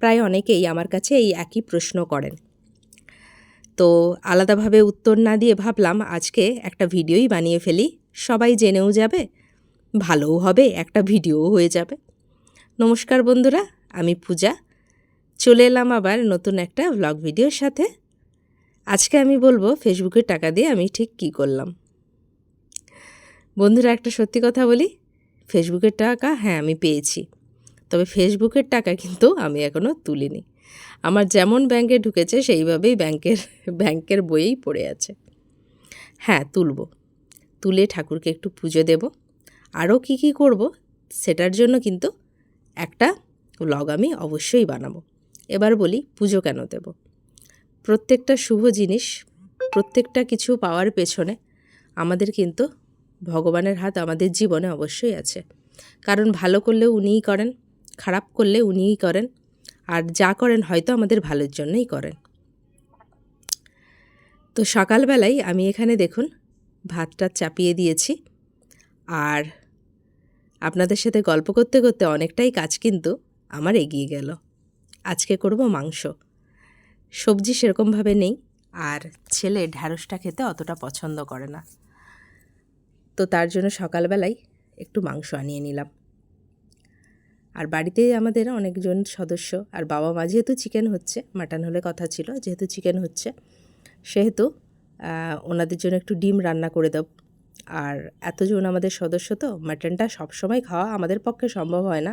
প্রায় অনেকেই আমার কাছে এই একই প্রশ্ন করেন। তো আলাদাভাবে উত্তর না দিয়ে ভাবলাম আজকে একটা ভিডিওই বানিয়ে ফেলি, সবাই জেনেও যাবে, ভালোও হবে, একটা ভিডিওও হয়ে যাবে। নমস্কার বন্ধুরা, আমি পূজা, চলে এলাম আবার নতুন একটা ব্লগ ভিডিওর সাথে। আজকে আমি বলবো ফেসবুকের টাকা দিয়ে আমি ঠিক কী করলাম। বন্ধুরা, একটা সত্যি কথা বলি, ফেসবুকের টাকা হ্যাঁ আমি পেয়েছি, তবে ফেসবুকের টাকা কিন্তু আমি এখনও তুলিনি। আমার যেমন ব্যাংকে ঢুকেছে সেইভাবেই ব্যাংকের বইয়েই পড়ে আছে। হ্যাঁ, তুলে ঠাকুরকে একটু পুজো দেব, আরও কী কী করব সেটার জন্য কিন্তু একটা ব্লগ আমি অবশ্যই বানাবো। এবার বলি পুজো কেন দেব। প্রত্যেকটা শুভ জিনিস, প্রত্যেকটা কিছু পাওয়ার পেছনে আমাদের কিন্তু ভগবানের হাত আমাদের জীবনে অবশ্যই আছে। কারণ ভালো করলেও উনিই করেন, খারাপ করলে উনিই করেন, আর যা করেন হয়তো আমাদের ভালোর জন্যই করেন। তো সকালবেলায় আমি এখানে দেখুন ভাতটা চাপিয়ে দিয়েছি, আর আপনাদের সাথে গল্প করতে করতে অনেকটাই কাজ কিন্তু আমার এগিয়ে গেল। আজকে করব মাংস। সবজি সেরকমভাবে নেই, আর ছেলে ঢ্যাঁড়সটা খেতে অতটা পছন্দ করে না, তো তার জন্য সকালবেলায় একটু মাংস আনিয়ে নিলাম। আর বাড়িতে আমাদের অনেকজন সদস্য, আর বাবা মা যেহেতু চিকেন হচ্ছে, মাটন হলে কথা ছিল, যেহেতু চিকেন হচ্ছে সেহেতু ওনাদের জন্য একটু ডিম রান্না করে দেব। আর এতজন আমাদের সদস্য, তো মাটনটা সবসময় খাওয়া আমাদের পক্ষে সম্ভব হয় না,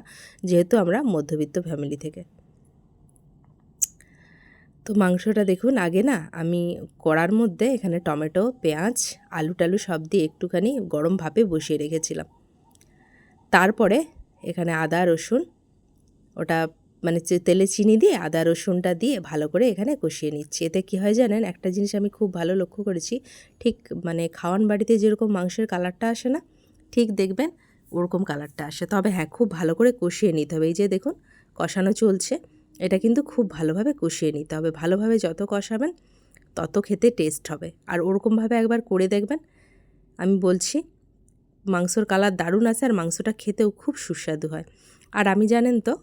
যেহেতু আমরা মধ্যবিত্ত ফ্যামিলি থেকে। তো মাংসটা দেখুন, আগে না আমি কড়ার মধ্যে এখানে টমেটো, পেঁয়াজ, আলু টালু সব দিয়ে একটুখানি গরম ভাপে বসিয়ে রেখেছিলাম। তারপরে এখানে আদা রসুন, ওটা মানে তেলে চিনি দিয়ে আদা রসুনটা দিয়ে ভালো করে এখানে কষিয়ে নিচ্ছি। এতে কী হয় জানেন, একটা জিনিস আমি খুব ভালো লক্ষ্য করেছি, ঠিক মানে খাওয়ান বাড়িতে যেরকম মাংসের কালারটা আসে না, ঠিক দেখবেন ওরকম কালারটা আসে। তবে হ্যাঁ, খুব ভালো করে কষিয়ে নিতে হবে। এই যে দেখুন কষানো চলছে, এটা কিন্তু খুব ভালোভাবে কষিয়ে নিতে হবে। ভালোভাবে যত কষাবেন তত খেতে টেস্ট হবে। আর ওরকমভাবে একবার করে দেখবেন, আমি বলছি মাংসর কালার দারুণ আসে, আর মাংসটা খেতেও খুব সুস্বাদু হয়। আর আমি জানেন তো,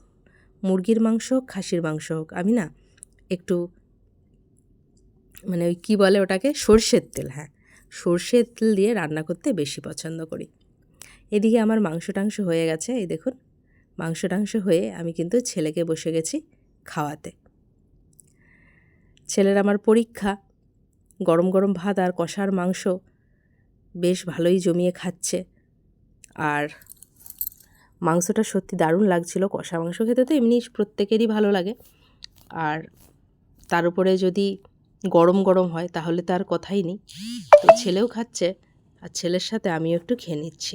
মুরগির মাংস হোক, খাসির মাংস হোক, আমি না একটু মানে ওই কী বলে ওটাকে, সর্ষের তেল, হ্যাঁ সর্ষের তেল দিয়ে রান্না করতে বেশি পছন্দ করি। এদিকে আমার মাংস টাংস হয়ে গেছে, এই দেখুন মাংস টাংস হয়ে আমি কিন্তু ছেলেকে বসে গেছি খাওয়াতে। ছেলের আমার পরীক্ষা, গরম গরম ভাত আর কষার মাংস বেশ ভালোই জমিয়ে খাচ্ছে। আর মাংসটা সত্যি দারুণ লাগছিল। কষা মাংস খেতে তো এমনি প্রত্যেকেরই ভালো লাগে, আর তার উপরে যদি গরম গরম হয় তাহলে তার কথাই নেই। তো ছেলেও খাচ্ছে, আর ছেলের সাথে আমিও একটু খেয়ে নিচ্ছি।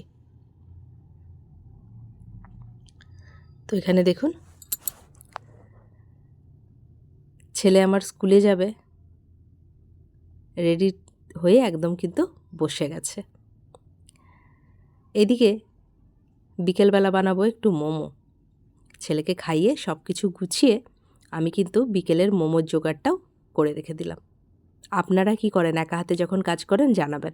তো এখানে দেখুন ছেলে আমার স্কুলে যাবে, রেডি হয়ে একদম কিন্তু বসে গেছে। এদিকে বিকেলবেলা বানাবো একটু মোমো। ছেলেকে খাইয়ে সব কিছু গুছিয়ে আমি কিন্তু বিকেলের মোমোর জোগাড়টাও করে রেখে দিলাম। আপনারা কি করেন একা হাতে যখন কাজ করেন জানাবেন।